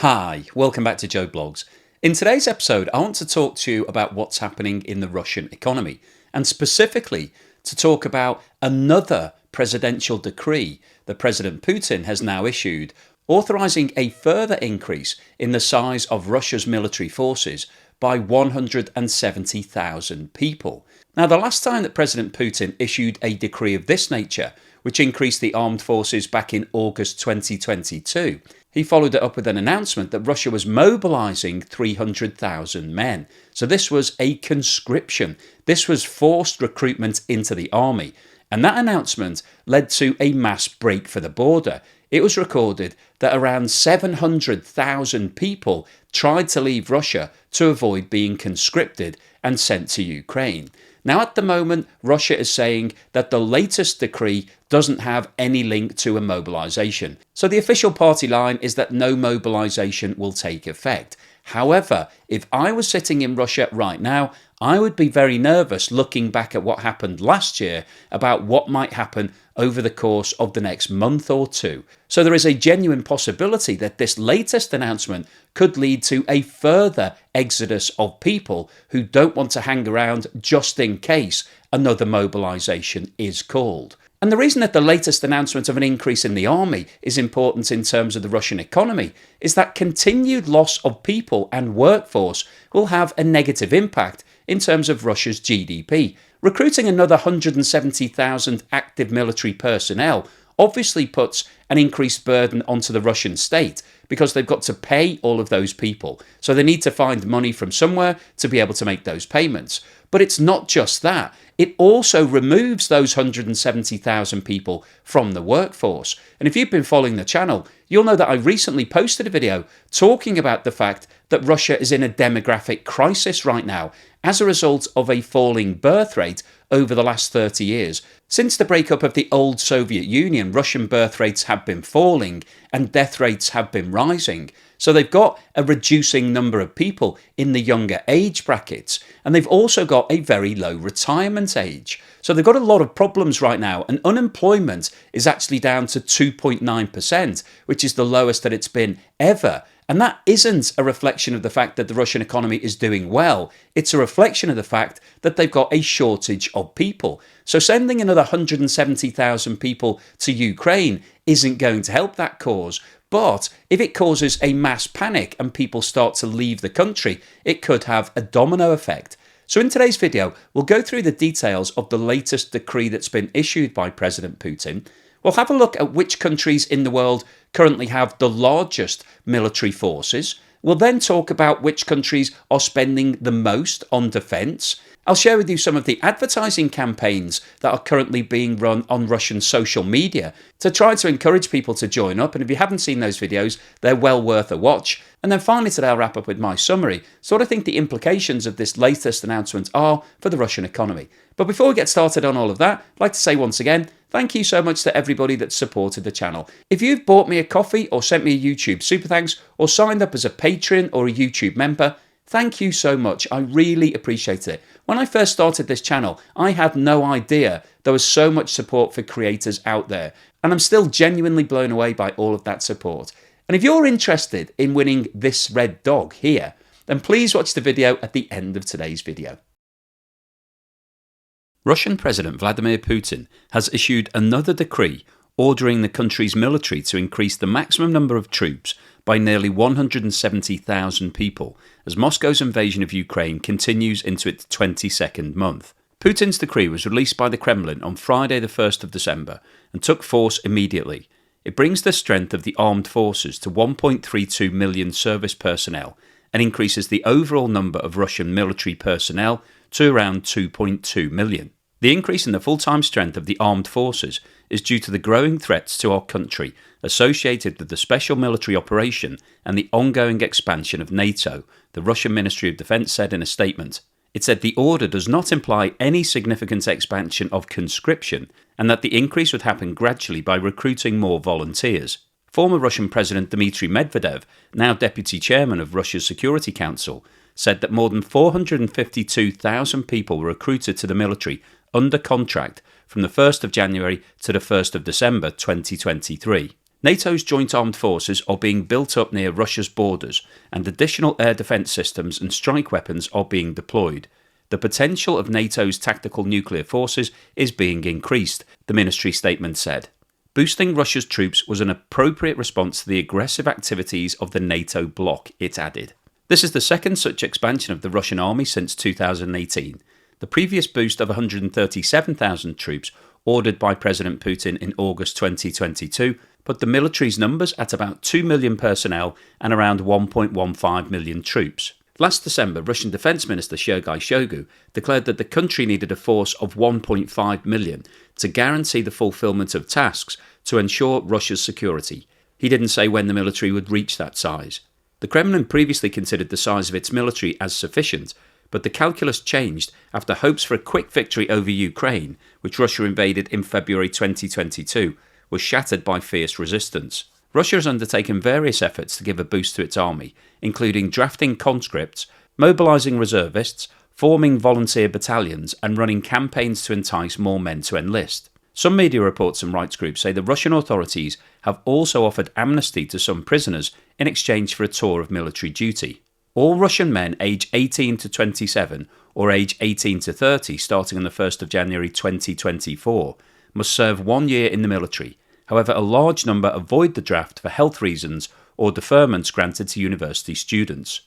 Hi, welcome back to Joe Blogs. In today's episode, I want to talk to you about what's happening in the Russian economy, and specifically to talk about another presidential decree that President Putin has now issued, authorising a further increase in the size of Russia's military forces by 170,000 people. Now, the last time that President Putin issued a decree of this nature, which increased the armed forces back in August 2022, he followed it up with an announcement that Russia was mobilising 300,000 men. So this was a conscription. This was forced recruitment into the army. And that announcement led to a mass break for the border. It was recorded that around 700,000 people tried to leave Russia to avoid being conscripted and sent to Ukraine. Now, at the moment, Russia is saying that the latest decree doesn't have any link to a mobilization. So the official party line is that no mobilization will take effect. However, if I was sitting in Russia right now, I would be very nervous looking back at what happened last year about what might happen over the course of the next month or two. So there is a genuine possibility that this latest announcement could lead to a further exodus of people who don't want to hang around just in case another mobilization is called. And the reason that the latest announcement of an increase in the army is important in terms of the Russian economy is that continued loss of people and workforce will have a negative impact in terms of Russia's GDP. Recruiting another 170,000 active military personnel obviously puts an increased burden onto the Russian state because they've got to pay all of those people. So they need to find money from somewhere to be able to make those payments. But it's not just that. It also removes those 170,000 people from the workforce. And if you've been following the channel, you'll know that I recently posted a video talking about the fact that Russia is in a demographic crisis right now as a result of a falling birth rate over the last 30 years. Since the breakup of the old Soviet Union, Russian birth rates have been falling and death rates have been rising. So they've got a reducing number of people in the younger age brackets, and they've also got a very low retirement age. So they've got a lot of problems right now, and unemployment is actually down to 2.9%, which is the lowest that it's been ever. And that isn't a reflection of the fact that the Russian economy is doing well. It's a reflection of the fact that they've got a shortage of people. So sending another 170,000 people to Ukraine isn't going to help that cause. But if it causes a mass panic and people start to leave the country, it could have a domino effect. So in today's video, we'll go through the details of the latest decree that's been issued by President Putin. We'll have a look at which countries in the world currently have the largest military forces. We'll then talk about which countries are spending the most on defence. I'll share with you some of the advertising campaigns that are currently being run on Russian social media to try to encourage people to join up. And if you haven't seen those videos, they're well worth a watch. And then finally today I'll wrap up with my summary, so what I think the implications of this latest announcement are for the Russian economy. But before we get started on all of that, I'd like to say once again, thank you so much to everybody that supported the channel. If you've bought me a coffee or sent me a YouTube super thanks or signed up as a Patreon or a YouTube member, thank you so much. I really appreciate it. When I first started this channel, I had no idea there was so much support for creators out there, and I'm still genuinely blown away by all of that support. And if you're interested in winning this red dog here, then please watch the video at the end of today's video. Russian President Vladimir Putin has issued another decree ordering the country's military to increase the maximum number of troops by nearly 170,000 people as Moscow's invasion of Ukraine continues into its 22nd month. Putin's decree was released by the Kremlin on Friday the 1st of December and took force immediately. It brings the strength of the armed forces to 1.32 million service personnel and increases the overall number of Russian military personnel to around 2.2 million. The increase in the full-time strength of the armed forces is due to the growing threats to our country associated with the special military operation and the ongoing expansion of NATO, the Russian Ministry of Defense said in a statement. It said the order does not imply any significant expansion of conscription and that the increase would happen gradually by recruiting more volunteers. Former Russian President Dmitry Medvedev, now Deputy Chairman of Russia's Security Council, said that more than 452,000 people were recruited to the military under contract from the 1st of January to the 1st of December 2023. NATO's joint armed forces are being built up near Russia's borders, and additional air defence systems and strike weapons are being deployed. The potential of NATO's tactical nuclear forces is being increased, the ministry statement said. Boosting Russia's troops was an appropriate response to the aggressive activities of the NATO bloc, it added. This is the second such expansion of the Russian army since 2018. The previous boost of 137,000 troops, ordered by President Putin in August 2022, put the military's numbers at about 2 million personnel and around 1.15 million troops. Last December, Russian Defence Minister Sergei Shoigu declared that the country needed a force of 1.5 million to guarantee the fulfilment of tasks to ensure Russia's security. He didn't say when the military would reach that size. The Kremlin previously considered the size of its military as sufficient, but the calculus changed after hopes for a quick victory over Ukraine, which Russia invaded in February 2022, was shattered by fierce resistance. Russia has undertaken various efforts to give a boost to its army, including drafting conscripts, mobilising reservists, forming volunteer battalions, and running campaigns to entice more men to enlist. Some media reports and rights groups say the Russian authorities have also offered amnesty to some prisoners in exchange for a tour of military duty. All Russian men aged 18 to 27 or age 18 to 30 starting on the 1st of January 2024 must serve 1 year in the military. However, a large number avoid the draft for health reasons or deferments granted to university students.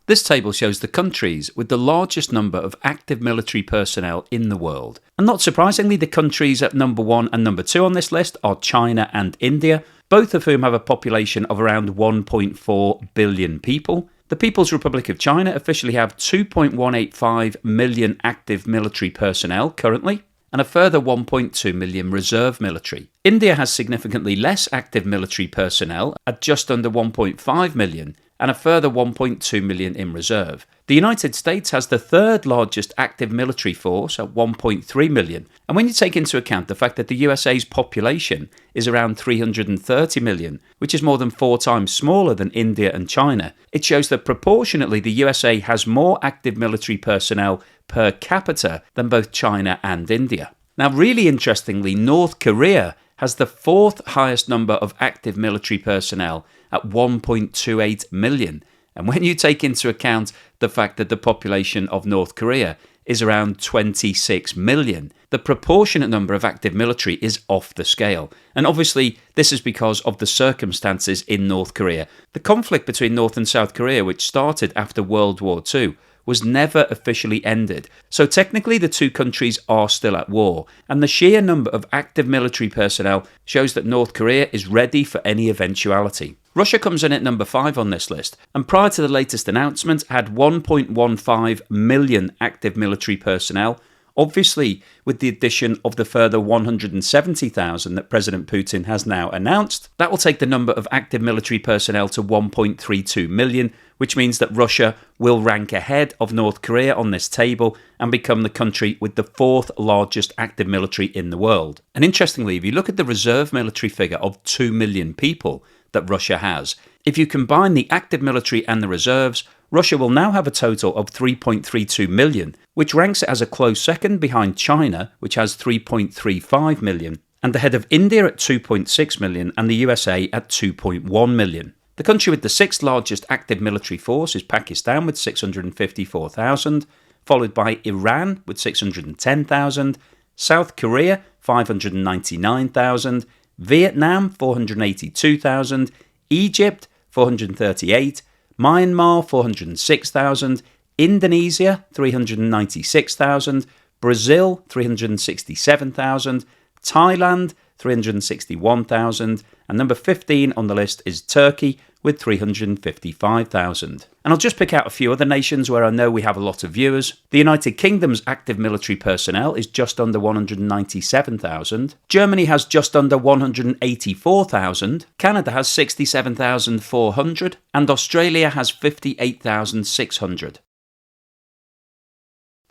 This table shows the countries with the largest number of active military personnel in the world. And not surprisingly, the countries at number 1 and number 2 on this list are China and India, both of whom have a population of around 1.4 billion people. The People's Republic of China officially have 2.185 million active military personnel currently, and a further 1.2 million reserve military. India has significantly less active military personnel at just under 1.5 million and a further 1.2 million in reserve. The United States has the third largest active military force at 1.3 million, and when you take into account the fact that the USA's population is around 330 million, which is more than 4 times smaller than India and China, it shows that proportionately the USA has more active military personnel per capita than both China and India. Now, really interestingly, North Korea has the 4th highest number of active military personnel at 1.28 million. And when you take into account the fact that the population of North Korea is around 26 million, the proportionate number of active military is off the scale. And obviously, this is because of the circumstances in North Korea. The conflict between North and South Korea, which started after World War II, was never officially ended. So technically the two countries are still at war, and the sheer number of active military personnel shows that North Korea is ready for any eventuality. Russia comes in at number 5 on this list, and prior to the latest announcement had 1.15 million active military personnel. Obviously, with the addition of the further 170,000 that President Putin has now announced, that will take the number of active military personnel to 1.32 million, which means that Russia will rank ahead of North Korea on this table and become the country with the 4th largest active military in the world. And interestingly, if you look at the reserve military figure of 2 million people that Russia has, if you combine the active military and the reserves, Russia will now have a total of 3.32 million, which ranks it as a close second behind China, which has 3.35 million, and ahead of India at 2.6 million and the USA at 2.1 million. The country with the 6th largest active military force is Pakistan with 654,000, followed by Iran with 610,000, South Korea 599,000, Vietnam 482,000, Egypt 438, Myanmar 406,000, Indonesia 396,000, Brazil 367,000, Thailand 361,000, and number 15 on the list is Turkey with 355,000. And I'll just pick out a few other nations where I know we have a lot of viewers. The United Kingdom's active military personnel is just under 197,000. Germany has just under 184,000. Canada has 67,400. And Australia has 58,600.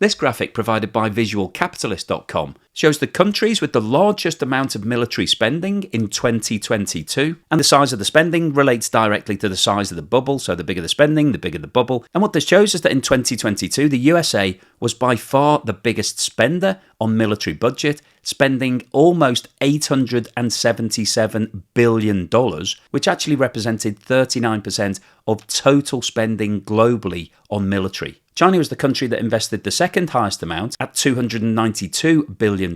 This graphic, provided by visualcapitalist.com, shows the countries with the largest amount of military spending in 2022, and the size of the spending relates directly to the size of the bubble, so the bigger the spending, the bigger the bubble. And what this shows is that in 2022, the USA was by far the biggest spender on military budget, spending almost $877 billion, which actually represented 39% of total spending globally on military. China was the country that invested the second highest amount at $292 billion,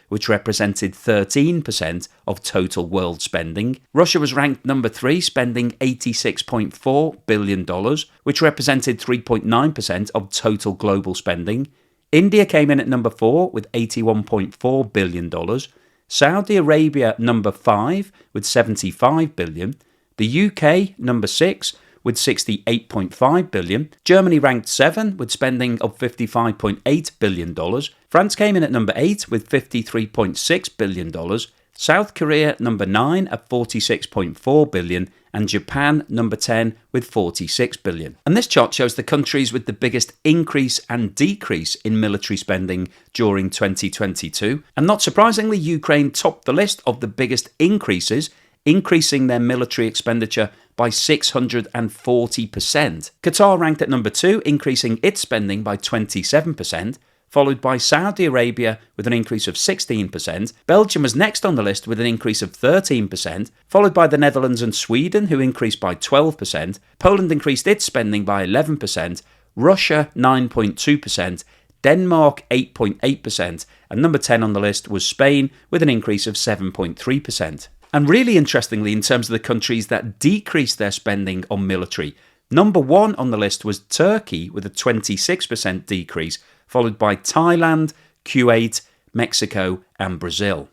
which represented 13% of total world spending. Russia was ranked number 3, spending $86.4 billion, which represented 3.9% of total global spending. India came in at number 4 with $81.4 billion. Saudi Arabia number 5 with $75 billion. The UK number 6 with $68.5 billion. Germany ranked 7 with spending of $55.8 billion. France came in at number 8 with $53.6 billion. South Korea number 9 at $46.4 billion. And Japan number 10 with $46 billion. And this chart shows the countries with the biggest increase and decrease in military spending during 2022. And not surprisingly, Ukraine topped the list of the biggest increases, increasing their military expenditure by 640%. Qatar ranked at number 2, increasing its spending by 27%, followed by Saudi Arabia with an increase of 16%. Belgium was next on the list with an increase of 13%, followed by the Netherlands and Sweden, who increased by 12%. Poland increased its spending by 11%, Russia 9.2%, Denmark 8.8%, and number 10 on the list was Spain with an increase of 7.3%. And really interestingly, in terms of the countries that decreased their spending on military, number 1 on the list was Turkey with a 26% decrease, followed by Thailand, Kuwait, Mexico, and Brazil.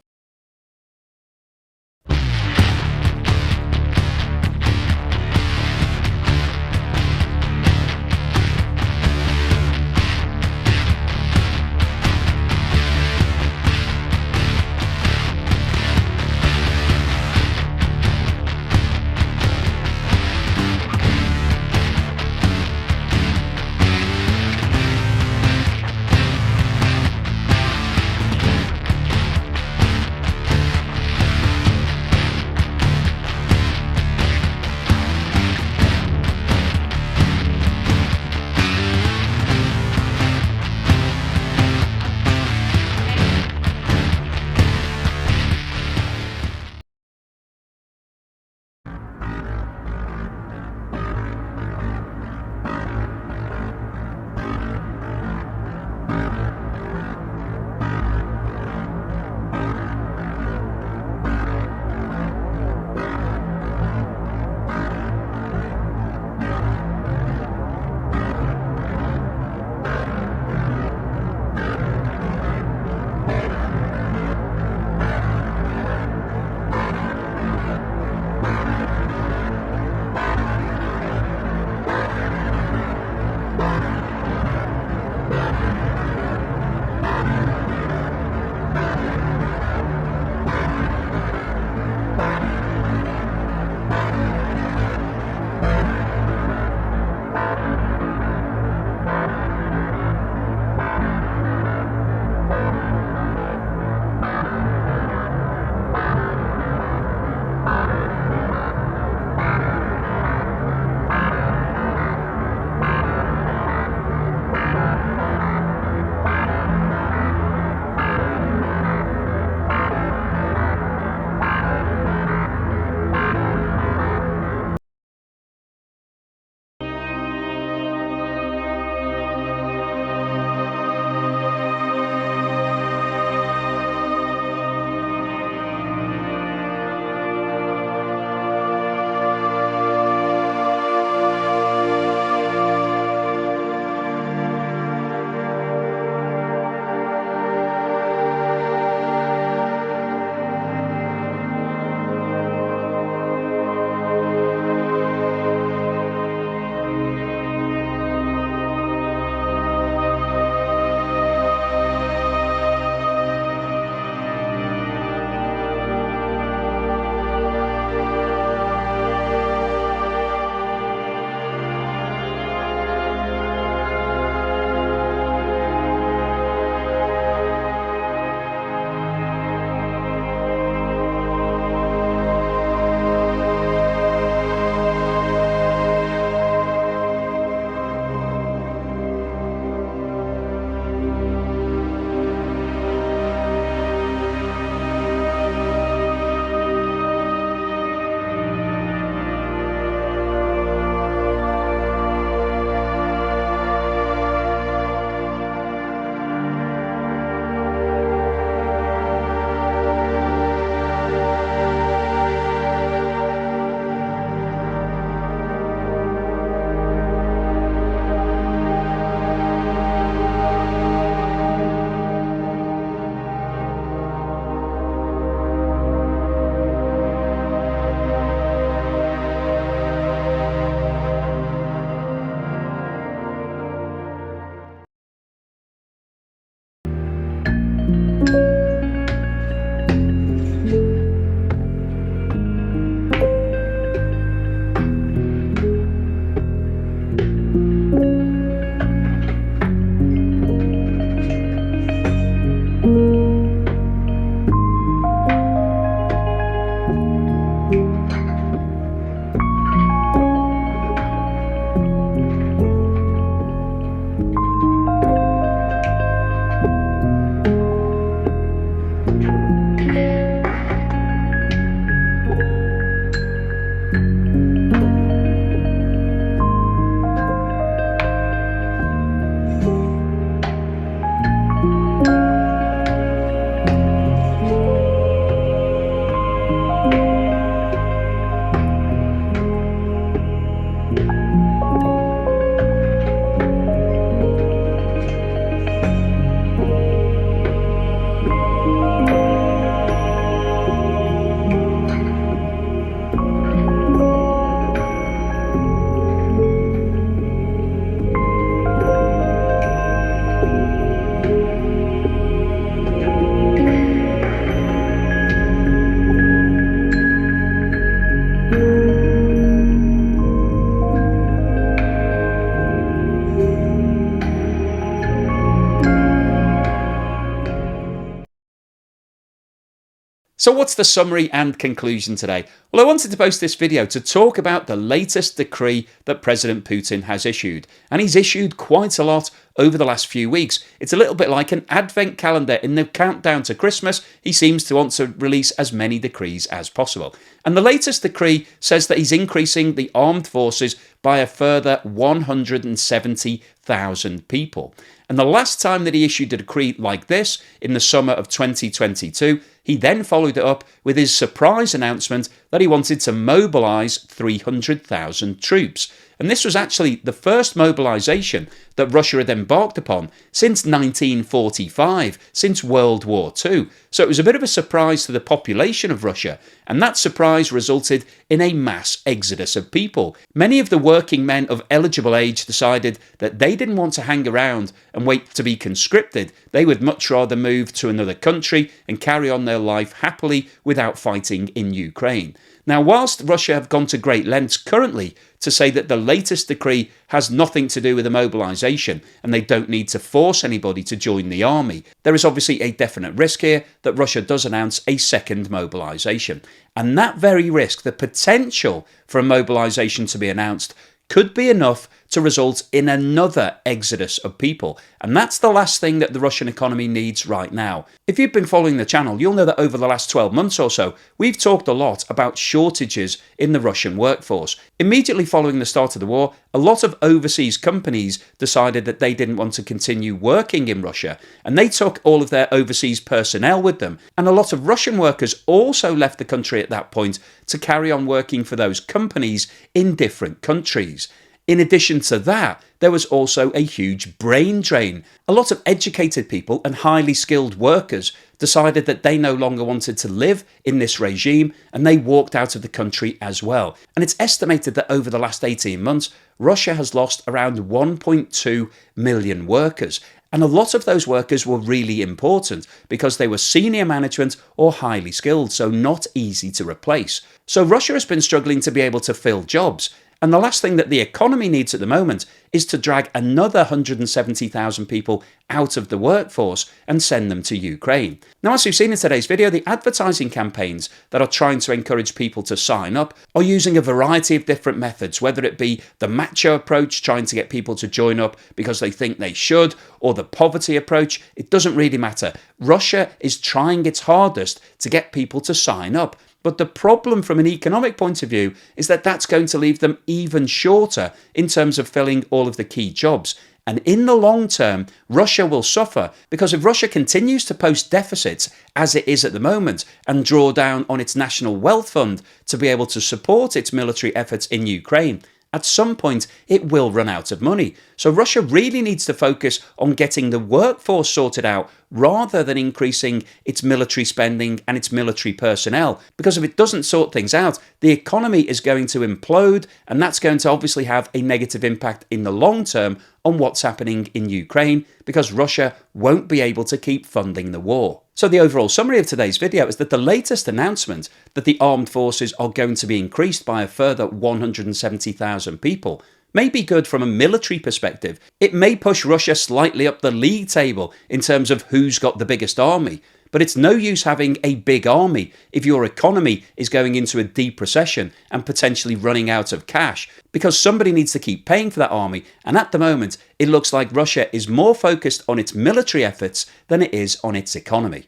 So what's the summary and conclusion today? Well, I wanted to post this video to talk about the latest decree that President Putin has issued. And he's issued quite a lot over the last few weeks. It's a little bit like an advent calendar. In the countdown to Christmas, he seems to want to release as many decrees as possible. And the latest decree says that he's increasing the armed forces by a further 170,000 people. And the last time that he issued a decree like this, in the summer of 2022, he then followed it up with his surprise announcement that he wanted to mobilise 300,000 troops. And this was actually the first mobilisation that Russia had embarked upon since 1945, since World War II. So it was a bit of a surprise to the population of Russia, and that surprise resulted in a mass exodus of people. Many of the working men of eligible age decided that they didn't want to hang around and wait to be conscripted. They would much rather move to another country and carry on their life happily without fighting in Ukraine. Now, whilst Russia have gone to great lengths currently to say that the latest decree has nothing to do with the mobilisation and they don't need to force anybody to join the army, there is obviously a definite risk here that Russia does announce a second mobilisation. And that very risk, the potential for a mobilisation to be announced, could be enough to result in another exodus of people. And that's the last thing that the Russian economy needs right now. If you've been following the channel, you'll know that over the last 12 months or so, we've talked a lot about shortages in the Russian workforce. Immediately following the start of the war, a lot of overseas companies decided that they didn't want to continue working in Russia, and they took all of their overseas personnel with them. And a lot of Russian workers also left the country at that point to carry on working for those companies in different countries. In addition to that, there was also a huge brain drain. A lot of educated people and highly skilled workers decided that they no longer wanted to live in this regime, and they walked out of the country as well. And it's estimated that over the last 18 months, Russia has lost around 1.2 million workers. And a lot of those workers were really important because they were senior management or highly skilled, so not easy to replace. So Russia has been struggling to be able to fill jobs. And the last thing that the economy needs at the moment is to drag another 170,000 people out of the workforce and send them to Ukraine. Now, as we've seen in today's video, the advertising campaigns that are trying to encourage people to sign up are using a variety of different methods, whether it be the MACHO approach, trying to get people to join up because they think they should, or the poverty approach. It doesn't really matter. Russia is trying its hardest to get people to sign up. But the problem from an economic point of view is that that's going to leave them even shorter in terms of filling all of the key jobs. And in the long term, Russia will suffer because if Russia continues to post deficits as it is at the moment and draw down on its national wealth fund to be able to support its military efforts in Ukraine, at some point it will run out of money. So Russia really needs to focus on getting the workforce sorted out rather than increasing its military spending and its military personnel. Because if it doesn't sort things out, the economy is going to implode, and that's going to obviously have a negative impact in the long term on what's happening in Ukraine, because Russia won't be able to keep funding the war. So the overall summary of today's video is that the latest announcement that the armed forces are going to be increased by a further 170,000 people may be good from a military perspective. It may push Russia slightly up the league table in terms of who's got the biggest army, but it's no use having a big army if your economy is going into a deep recession and potentially running out of cash, because somebody needs to keep paying for that army, and at the moment it looks like Russia is more focused on its military efforts than it is on its economy.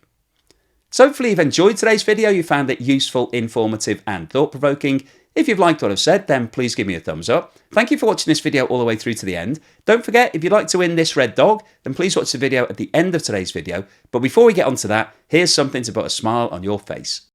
So hopefully you've enjoyed today's video, you found it useful, informative and thought-provoking. If you've liked what I've said, then please give me a thumbs up. Thank you for watching this video all the way through to the end. Don't forget, if you'd like to win this red dog, then please watch the video at the end of today's video. But before we get onto that, here's something to put a smile on your face.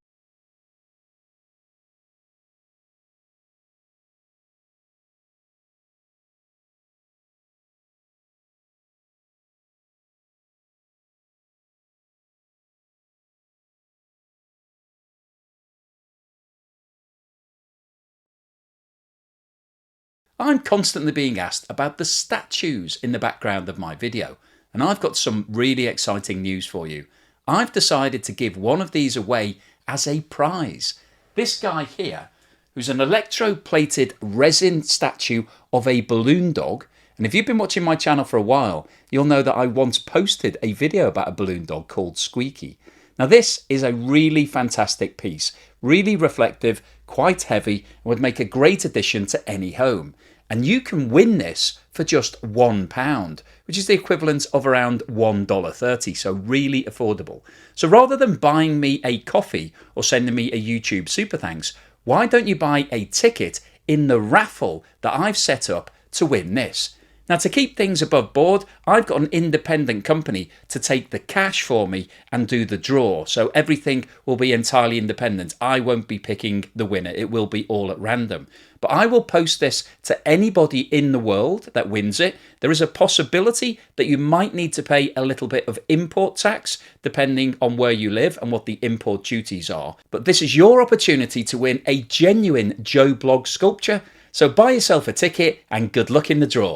I'm constantly being asked about the statues in the background of my video, and I've got some really exciting news for you. I've decided to give one of these away as a prize. This guy here, who's an electroplated resin statue of a balloon dog, and if you've been watching my channel for a while, you'll know that I once posted a video about a balloon dog called Squeaky. Now this is a really fantastic piece, really reflective, quite heavy, and would make a great addition to any home. And you can win this for just £1, which is the equivalent of around $1.30, so really affordable. So rather than buying me a coffee or sending me a YouTube super thanks, why don't you buy a ticket in the raffle that I've set up to win this? Now, to keep things above board, I've got an independent company to take the cash for me and do the draw. So everything will be entirely independent. I won't be picking the winner. It will be all at random. But I will post this to anybody in the world that wins it. There is a possibility that you might need to pay a little bit of import tax depending on where you live and what the import duties are. But this is your opportunity to win a genuine Joe Bloggs sculpture. So buy yourself a ticket and good luck in the draw.